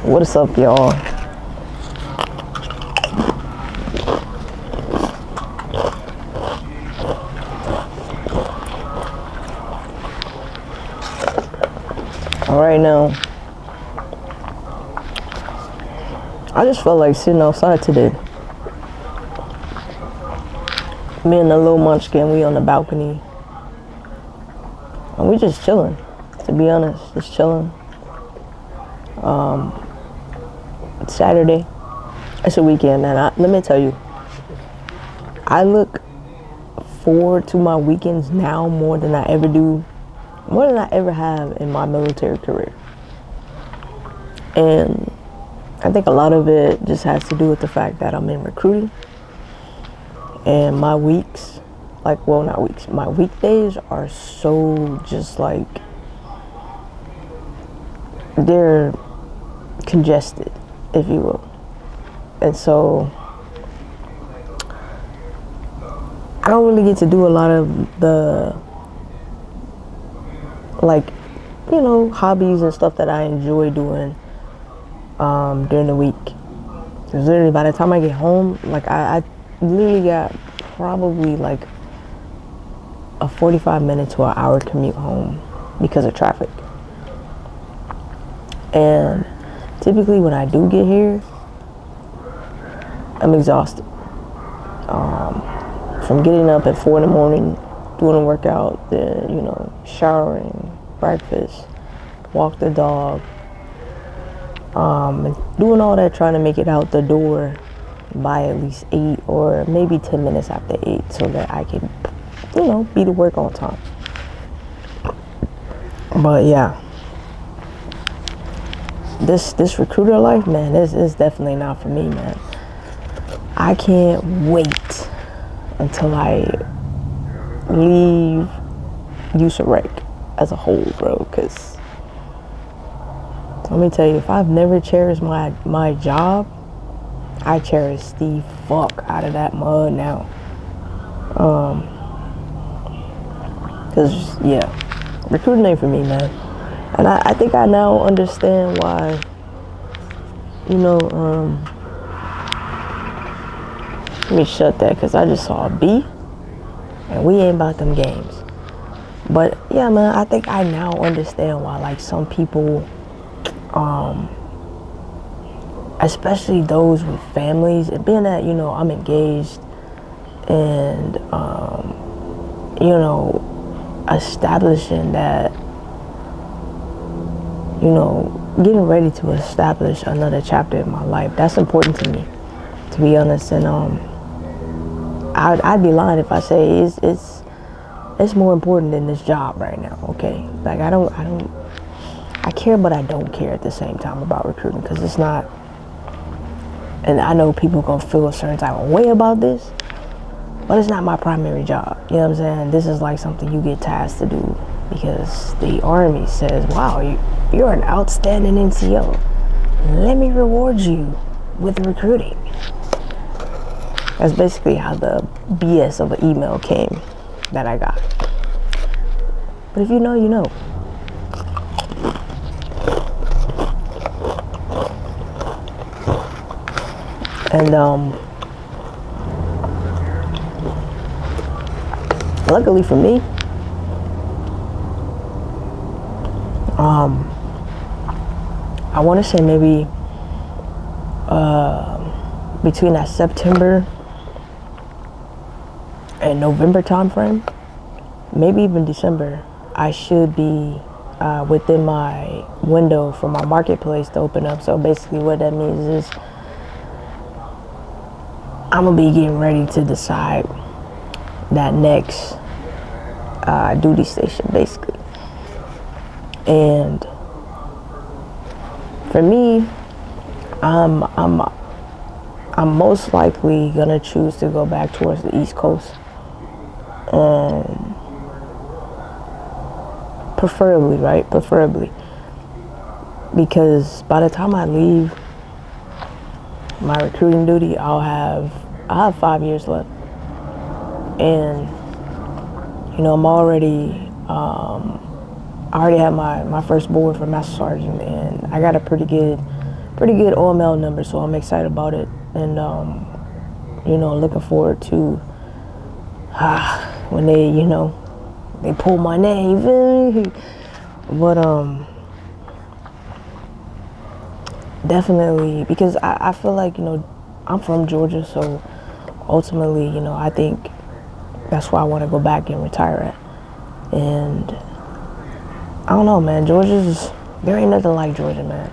What is up, y'all? All right, now, I just felt like sitting outside today. Me and the little munchkin, we on the balcony. And we just chilling, to be honest, just chilling. It's Saturday. It's a weekend, and let me tell you, I look forward to my weekends now more than I ever have in my military career. And I think a lot of it just has to do with the fact that I'm in recruiting, and my my weekdays are so just like, they're congested, if you will. And so I don't really get to do a lot of the, like, hobbies and stuff that I enjoy doing during the week. Because literally by the time I get home, like I literally got probably like a 45-minute to an hour commute home because of traffic. And typically when I do get here, I'm exhausted. From getting up at 4 in the morning, doing a workout, then, showering, breakfast, walk the dog, and doing all that, trying to make it out the door by at least 8 or maybe 10 minutes after 8 so that I can, be to work on time. But yeah. This recruiter life, man, is definitely not for me, man. I can't wait until I leave USAREC as a whole, bro, because let me tell you, if I've never cherished my job, I cherish the fuck out of that mud now. Because, yeah, recruiting ain't for me, man. And I think I now understand why, let me shut that, because I just saw a B, and we ain't about them games. But, yeah, man, I think I now understand why, like, some people, especially those with families, and being that, I'm engaged, and, establishing that, getting ready to establish another chapter in my life, that's important to me, to be honest. And I'd be lying if I say it's more important than this job right now. Okay, like I care, but I don't care at the same time about recruiting, because it's not. And I know people gonna feel a certain type of way about this, but it's not my primary job. You know what I'm saying? This is like something you get tasked to do because the Army says, "Wow, you're an outstanding NCO. Let me reward you with recruiting." That's basically how the BS of an email came that I got. But if you know, you know. And luckily for me, I want to say maybe between that September and November time frame, maybe even December, I should be within my window for my marketplace to open up. So basically what that means is I'm gonna be getting ready to decide that next duty station, basically. And for me, I'm most likely gonna choose to go back towards the East Coast. Preferably, right? Preferably. Because by the time I leave my recruiting duty, I'll have 5 years left. And, I'm already, I already have my first board for Master Sergeant, and I got a pretty good pretty good all-male number, so I'm excited about it. And looking forward to when they pull my name, you feel me? But definitely, because I feel like, I'm from Georgia, so ultimately, I think that's where I want to go back and retire at. And I don't know, man, there ain't nothing like Georgia, man.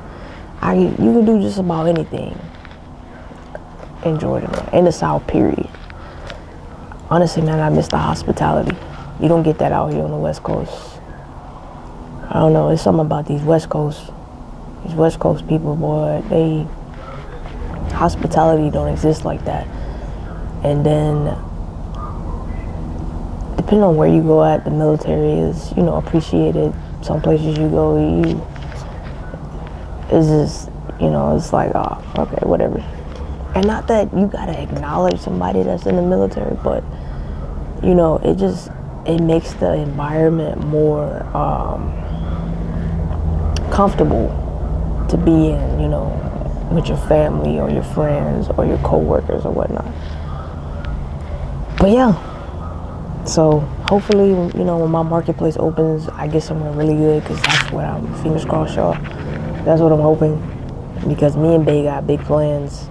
You can do just about anything in Georgia, man, in the South, period. Honestly, man, I miss the hospitality. You don't get that out here on the West Coast. I don't know, it's something about these West Coast people, boy, hospitality don't exist like that. And then, depending on where you go at, the military is, appreciated. Some places you go, it's just, it's like, oh, okay, whatever. And not that you gotta acknowledge somebody that's in the military, but, it makes the environment more comfortable to be in, with your family or your friends or your co-workers or whatnot. But yeah, so hopefully, when my marketplace opens, I get somewhere really good, because that's what fingers crossed, y'all. That's what I'm hoping, because me and Bay got big plans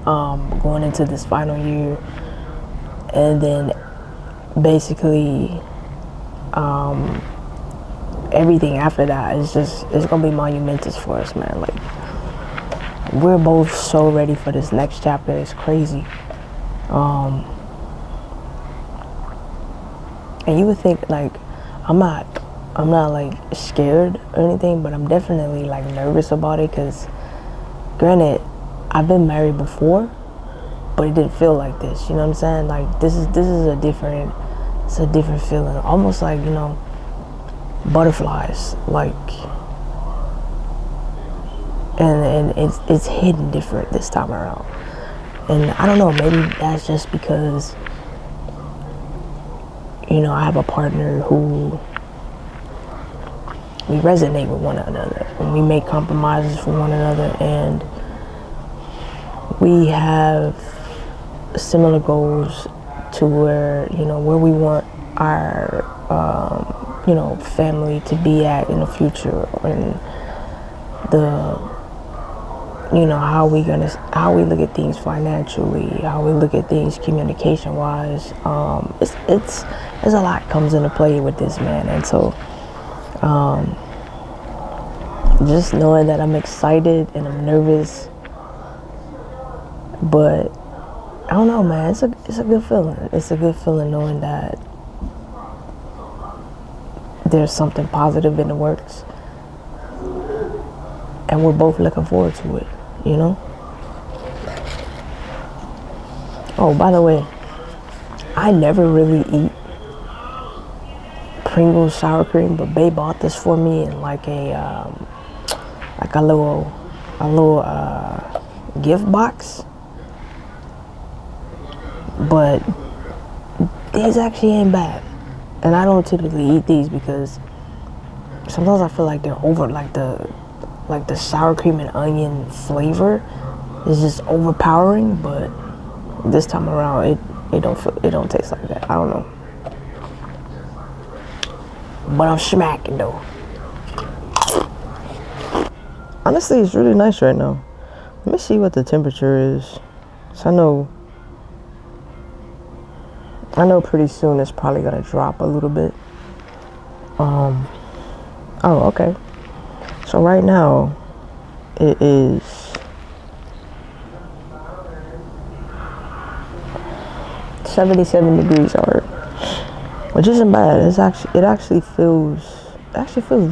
going into this final year. And then basically everything after that is it's gonna be monumentous for us, man. Like, we're both so ready for this next chapter. It's crazy. And you would think, like, I'm not like scared or anything, but I'm definitely like nervous about it, because granted, I've been married before, but it didn't feel like this, you know what I'm saying? Like, this is a different feeling, almost like, butterflies, like, and it's hidden different this time around. And I don't know, maybe that's just because, I have a partner who we resonate with one another, and we make compromises for one another, and we have similar goals to where we want our family to be at in the future, and how we look at things financially, how we look at things communication wise. There's a lot comes into play with this, man. And so just knowing that I'm excited and I'm nervous, but I don't know, man, it's a good feeling. It's a good feeling knowing that there's something positive in the works, and we're both looking forward to it, Oh, by the way, I never really eat Pringles sour cream, but Bae bought this for me in like a little gift box. But these actually ain't bad, and I don't typically eat these because sometimes I feel like they're over, like the sour cream and onion flavor is just overpowering. But this time around, it don't taste like that. I don't know, but I'm smacking though. Honestly, it's really nice right now. Let me see what the temperature is. So I know pretty soon it's probably gonna drop a little bit. Oh, okay. So right now it is 77 degrees out, which isn't bad. It actually feels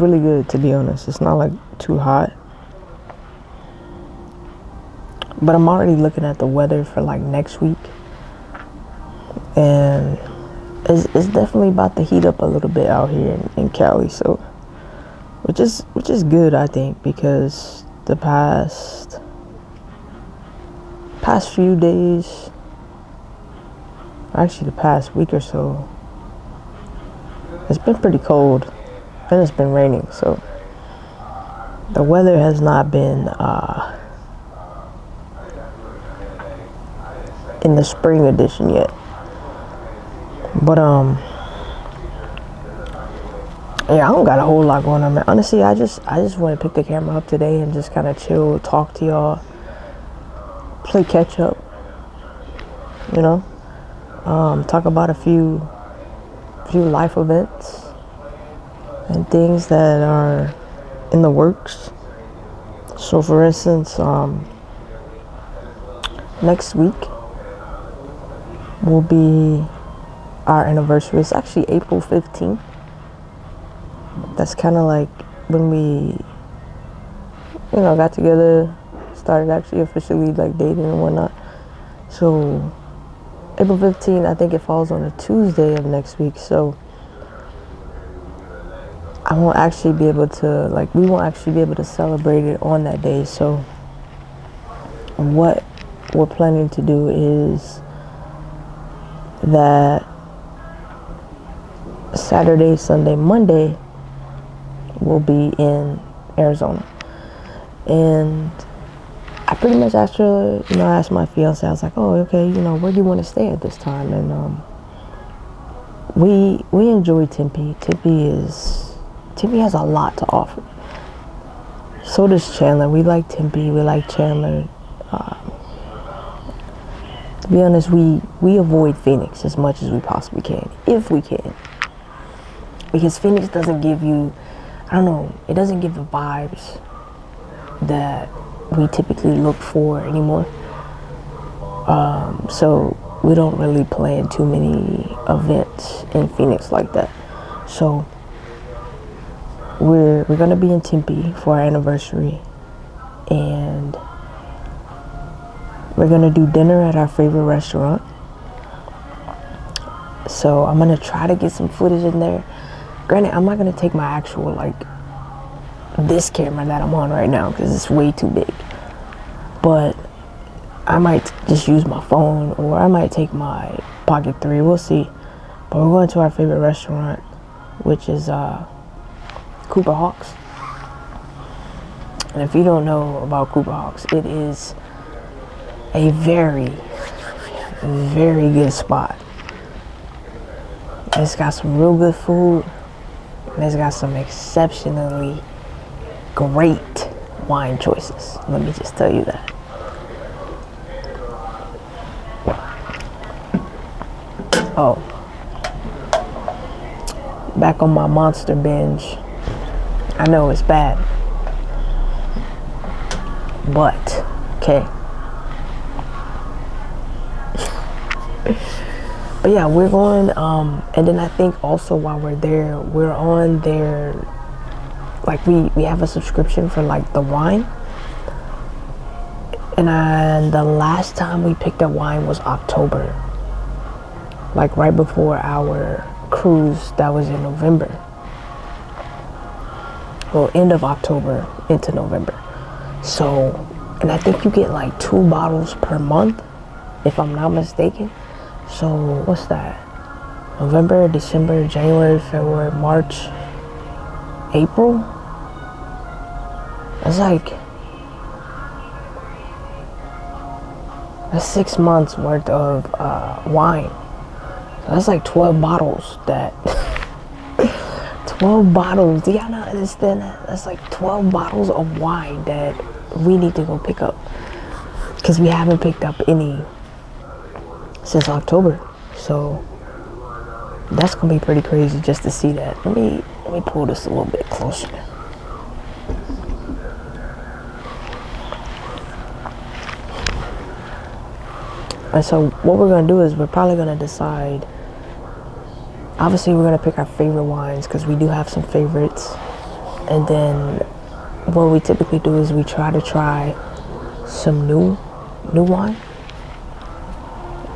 really good, to be honest. It's not like too hot. But I'm already looking at the weather for like next week, and it's definitely about to heat up a little bit out here in Cali. So, which is good, I think, because the past few days, actually the past week or so, it's been pretty cold, and it's been raining. So The weather has not been in the spring edition yet. But yeah, I don't got a whole lot going on, man. Honestly, I just want to pick the camera up today and just kind of chill, talk to y'all, play catch up, you know, talk about a few life events and things that are in the works. So for instance, next week will be our anniversary. It's actually April 15th. That's kind of like when we, got together, started actually officially like dating and whatnot. So April 15th, I think it falls on a Tuesday of next week. So I won't actually be able to, we won't actually be able to celebrate it on that day. So what we're planning to do is that Saturday, Sunday, Monday, we'll be in Arizona. And I pretty much asked her, I asked my fiance, I was like, oh, okay, where do you want to stay at this time? And we enjoy Tempe. Tempe has a lot to offer. So does Chandler. We like Tempe. We like Chandler. To be honest, we avoid Phoenix as much as we possibly can, if we can. Because Phoenix doesn't give you, it doesn't give the vibes that we typically look for anymore. So we don't really plan too many events in Phoenix like that. So we're gonna be in Tempe for our anniversary, and we're gonna do dinner at our favorite restaurant. So I'm gonna try to get some footage in there. Granted, I'm not gonna take my actual this camera that I'm on right now because it's way too big. But I might just use my phone, or I might take my Pocket 3. We'll see. But we're going to our favorite restaurant, which is Cooper Hawks. And if you don't know about Cooper Hawks, it is a very, very good spot. It's got some real good food, and it's got some exceptionally great wine choices. Let me just tell you that. Oh, back on my monster binge. I know it's bad, but okay. But yeah, we're going, and then I think also while we're there, we're on their, we have a subscription for the wine. And the last time we picked up wine was October. Right before our cruise that was in November. Well, end of October into November. So, and I think you get 2 bottles per month, if I'm not mistaken. So what's that? November, December, January, February, March, April? That's 6 months worth of wine. So that's 12 bottles 12 bottles. Do y'all not understand that? That's 12 bottles of wine that we need to go pick up. Because we haven't picked up any since October. So that's gonna be pretty crazy just to see that. Let me pull this a little bit closer. And so what we're gonna do is we're probably gonna decide, obviously we're gonna pick our favorite wines because we do have some favorites. And then what we typically do is we try some new wine.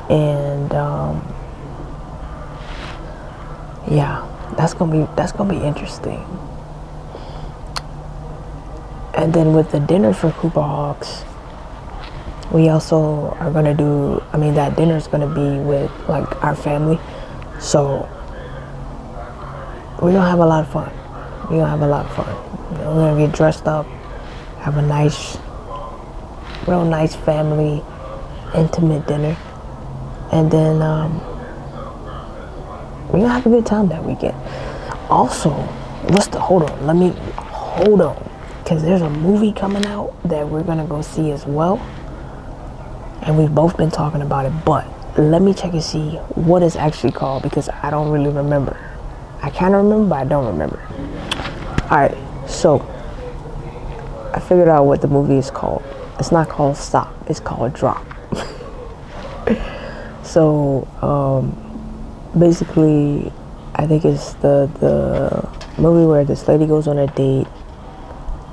And yeah, that's gonna be interesting. And then with the dinner for Cooper Hawks, we also are gonna do, that dinner is gonna be with our family. So we're gonna have a lot of fun. We're gonna get dressed up. have a nice, real nice family, intimate dinner. And then we're gonna have a good time that weekend. Also, hold on, because there's a movie coming out that we're gonna go see as well. And we've both been talking about it, but let me check and see what it's actually called, because I don't really remember. I kind of remember, but I don't remember. Alright, so I figured out what the movie is called. It's not called Stop, it's called Drop. So, basically, I think it's the movie where this lady goes on a date,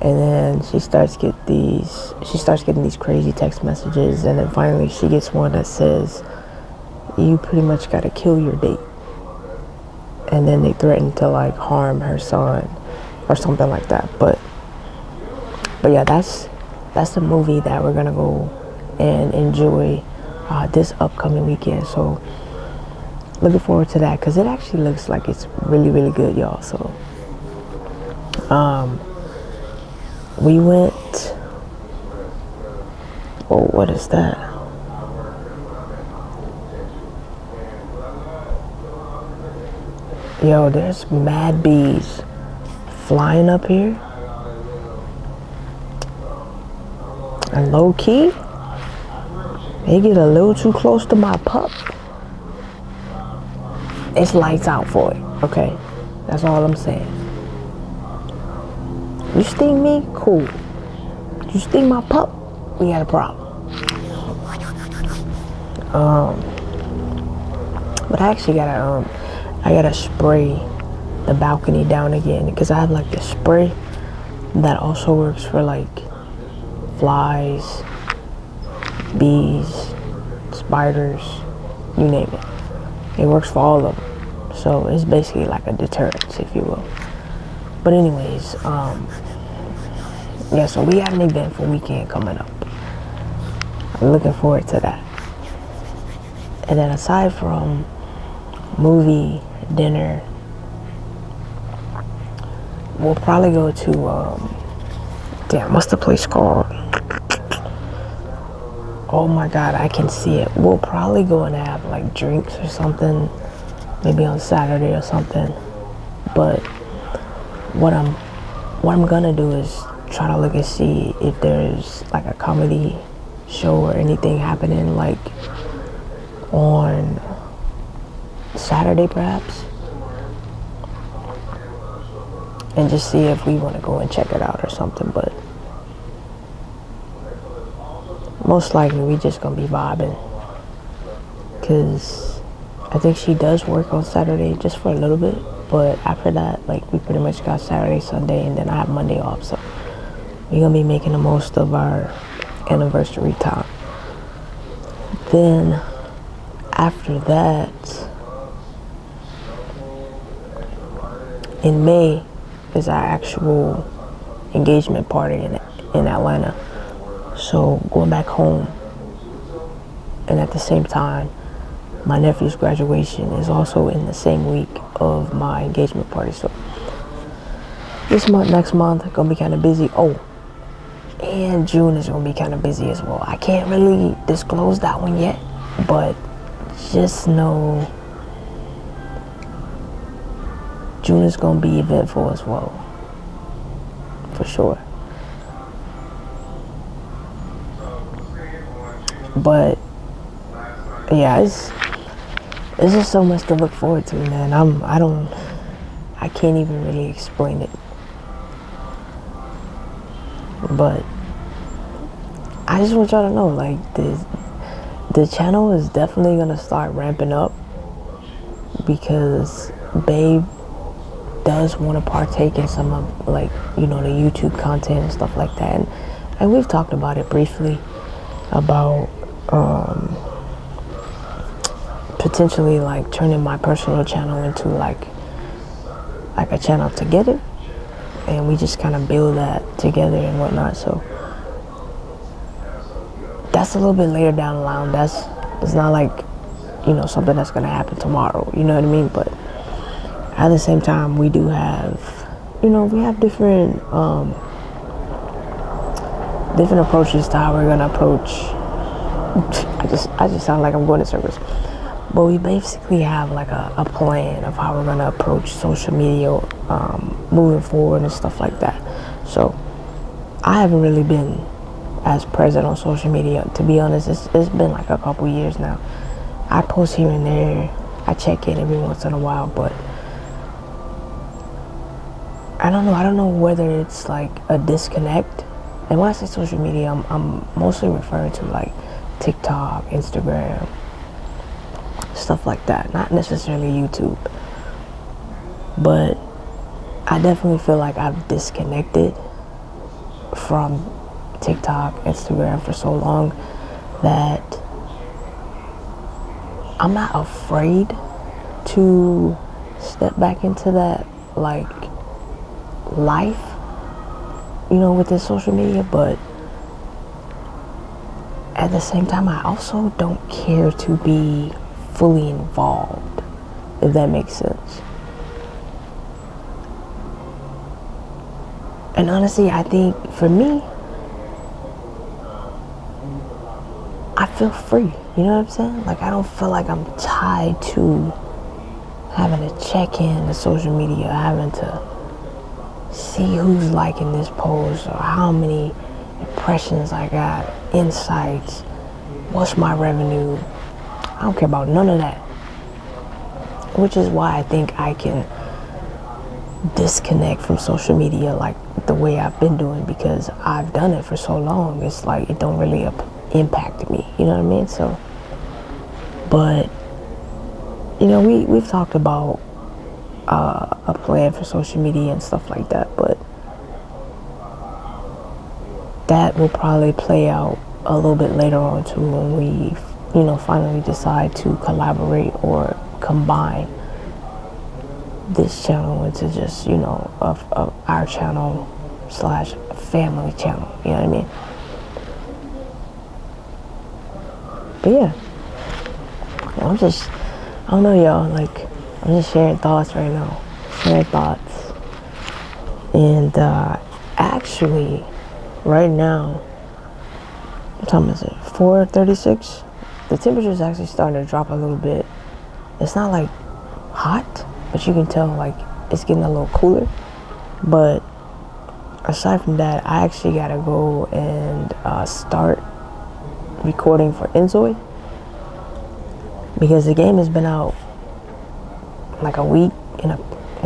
and then she starts getting these crazy text messages, and then finally she gets one that says, you pretty much gotta kill your date. And then they threaten to like harm her son or something like that. But yeah, that's the movie that we're gonna go and enjoy this upcoming weekend. So looking forward to that, because it actually looks like it's really, really good, y'all. So we went, oh, what is that? Yo, there's mad bees flying up here. And low key, they get a little too close to my pup. It's lights out for it, okay? That's all I'm saying. You sting me? Cool. You sting my pup? We got a problem. But I actually gotta spray the balcony down again, because I have like this spray that also works for like flies, bees, spiders, you name it. It works for all of them. So it's basically like a deterrent, if you will. But anyways, yeah, so we got an eventful weekend coming up. I'm looking forward to that. And then aside from movie, dinner, we'll probably go to, damn, what's the place called? Oh my God, I can see it. We'll probably go and have like drinks or something, maybe on Saturday or something. But what I'm gonna do is try to look and see if there's like a comedy show or anything happening like on Saturday perhaps, and just see if we want to go and check it out or something. But most likely we just gonna be vibing, because I think she does work on Saturday just for a little bit, but after that, like, we pretty much got Saturday, Sunday, and then I have Monday off. So we're gonna be making the most of our anniversary time. Then after that, in May is our actual engagement party in Atlanta. So going back home, and at the same time, my nephew's graduation is also in the same week of my engagement party. So this month, next month, gonna be kind of busy. Oh, and June is gonna be kind of busy as well. I can't really disclose that one yet, but just know June is gonna be eventful as well, for sure. But yeah, it's just so much to look forward to, man. I can't even really explain it. But I just want y'all to know, like, the channel is definitely gonna start ramping up, because Babe does want to partake in some of, like, you know, the YouTube content and stuff like that. And we've talked about it briefly about potentially like turning my personal channel into like a channel together, and we just kind of build that together and whatnot. So that's a little bit later down the line. It's not like, you know, something that's gonna happen tomorrow, you know what I mean? But at the same time, we do have, you know, we have different different approaches to how we're gonna approach. I just sound like I'm going in circles. But we basically have like a plan of how we're gonna approach social media moving forward and stuff like that. So I haven't really been as present on social media, to be honest. It's been like a couple years now. I post here and there, I check in every once in a while, but I don't know whether it's like a disconnect. And when I say social media, I'm mostly referring to like TikTok, Instagram, stuff like that, not necessarily YouTube. But I definitely feel like I've disconnected from TikTok, Instagram for so long that I'm not afraid to step back into that like life, you know, with this social media. But at the same time, I also don't care to be fully involved, if that makes sense. And honestly, I think for me, I feel free, you know what I'm saying? Like, I don't feel like I'm tied to having to check in to social media, having to see who's liking this post or how many impressions I got, insights, what's my revenue. I don't care about none of that. Which is why I think I can disconnect from social media like the way I've been doing, because I've done it for so long. It's like it don't really impact me, you know what I mean? So, but you know, we've talked about a plan for social media and stuff like that, but that will probably play out a little bit later on too, when we, you know, finally decide to collaborate or combine this channel into just, you know, of our channel slash family channel, you know what I mean? But yeah, I don't know, y'all, like, I'm just sharing thoughts right now, and actually, right now, what time is it? 4:36. The temperature is actually starting to drop a little bit. It's not like hot, but you can tell like it's getting a little cooler. But aside from that, I actually gotta go and start recording for Enzoid, because the game has been out like a week in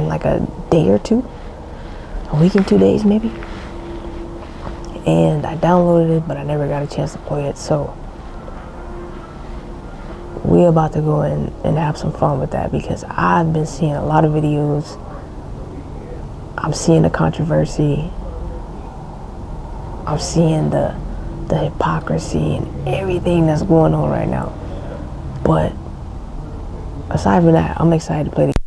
like a day or two, a week and 2 days maybe. And I downloaded it, but I never got a chance to play it. So we're about to go in and have some fun with that, because I've been seeing a lot of videos. I'm seeing the controversy. I'm seeing the hypocrisy and everything that's going on right now. But aside from that, I'm excited to play the